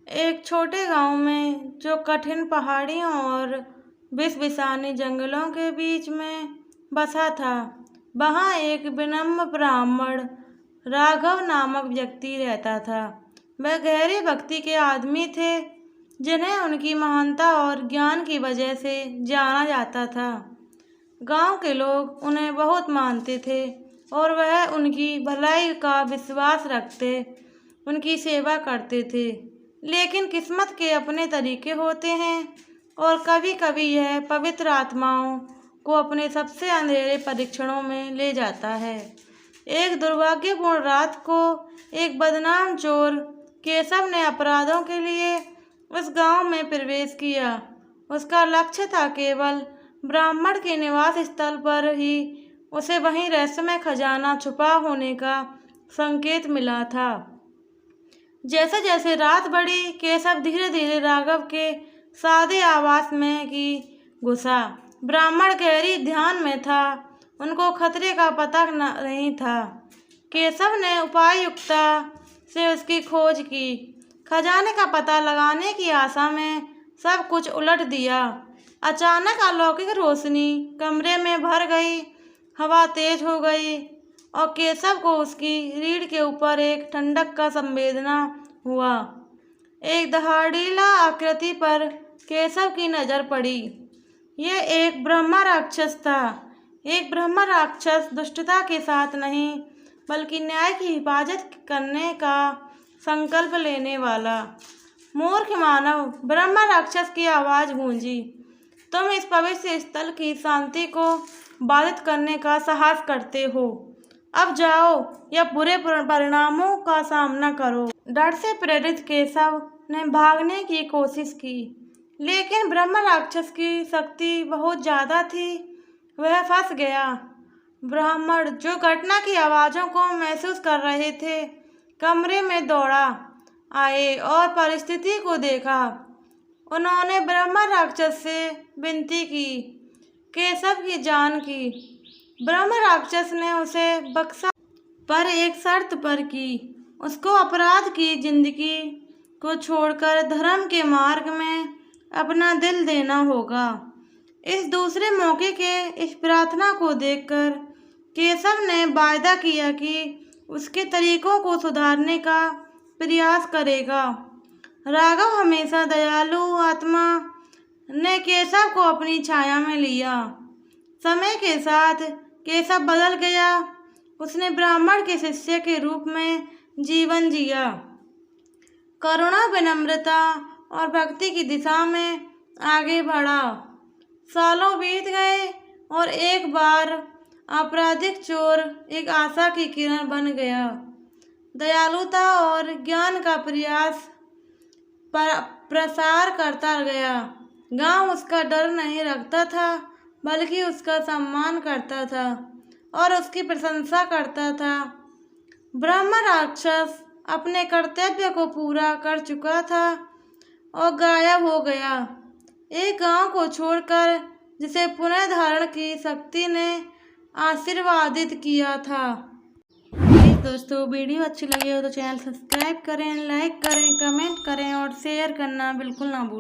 एक छोटे गांव में जो कठिन पहाड़ियों और बिसबिसानी जंगलों के बीच में बसा था, वहाँ एक विनम्र ब्राह्मण राघव नामक व्यक्ति रहता था। वह गहरी भक्ति के आदमी थे, जिन्हें उनकी महानता और ज्ञान की वजह से जाना जाता था। गांव के लोग उन्हें बहुत मानते थे और वह उनकी भलाई का विश्वास रखते उनकी सेवा करते थे। लेकिन किस्मत के अपने तरीके होते हैं और कभी कभी यह पवित्र आत्माओं को अपने सबसे अंधेरे परीक्षणों में ले जाता है। एक दुर्भाग्यपूर्ण रात को एक बदनाम चोर केशव ने अपराधों के लिए उस गांव में प्रवेश किया। उसका लक्ष्य था केवल ब्राह्मण के निवास स्थल पर ही उसे वहीं रहस्यमय खजाना छुपा होने का संकेत मिला था। जैसे जैसे रात बढ़ी, केशव धीरे धीरे राघव के सादे आवास में घुसा। ब्राह्मण गहरी ध्यान में था, उनको खतरे का पता नहीं था। केशव ने उपायुक्ता से उसकी खोज की, खजाने का पता लगाने की आशा में सब कुछ उलट दिया। अचानक अलौकिक रोशनी कमरे में भर गई, हवा तेज हो गई और केशव को उसकी रीढ़ के ऊपर एक ठंडक का संवेदना हुआ। एक दहाड़ीला आकृति पर केशव की नज़र पड़ी। यह एक ब्रह्मा राक्षस था। एक ब्रह्मा राक्षस दुष्टता के साथ नहीं, बल्कि न्याय की हिफाजत करने का संकल्प लेने वाला। मूर्ख मानव, ब्रह्मा राक्षस की आवाज़ गूंजी, तुम इस पवित्र स्थल की शांति को बाधित करने का साहस करते हो। अब जाओ या बुरे परिणामों का सामना करो। डर से प्रेरित केशव ने भागने की कोशिश की, लेकिन ब्रह्म राक्षस की शक्ति बहुत ज़्यादा थी। वह फंस गया। ब्राह्मण, जो घटना की आवाज़ों को महसूस कर रहे थे, कमरे में दौड़ा आए और परिस्थिति को देखा। उन्होंने ब्रह्म राक्षस से विनती की, केशव की जान की। ब्रह्म राक्षस ने उसे बख्शा, पर एक शर्त पर की। उसको अपराध की जिंदगी को छोड़कर धर्म के मार्ग में अपना दिल देना होगा। इस दूसरे मौके के इस प्रार्थना को देखकर केशव ने वायदा किया कि उसके तरीकों को सुधारने का प्रयास करेगा। राघव हमेशा दयालु आत्मा ने केशव को अपनी छाया में लिया। समय के साथ केशव बदल गया। उसने ब्राह्मण के शिष्य के रूप में जीवन जिया, करुणा, विनम्रता और भक्ति की दिशा में आगे बढ़ा। सालों बीत गए और एक बार आपराधिक चोर एक आशा की किरण बन गया। दयालुता और ज्ञान का प्रसार करता गया। गांव उसका डर नहीं रखता था, बल्कि उसका सम्मान करता था और उसकी प्रशंसा करता था। ब्रह्म राक्षस अपने कर्तव्य को पूरा कर चुका था और गायब हो गया, एक गांव को छोड़कर जिसे पुनः धारण की शक्ति ने आशीर्वादित किया था। दोस्तों, वीडियो अच्छी लगी हो तो चैनल सब्सक्राइब करें, लाइक करें, कमेंट करें और शेयर करना बिल्कुल ना भूलें।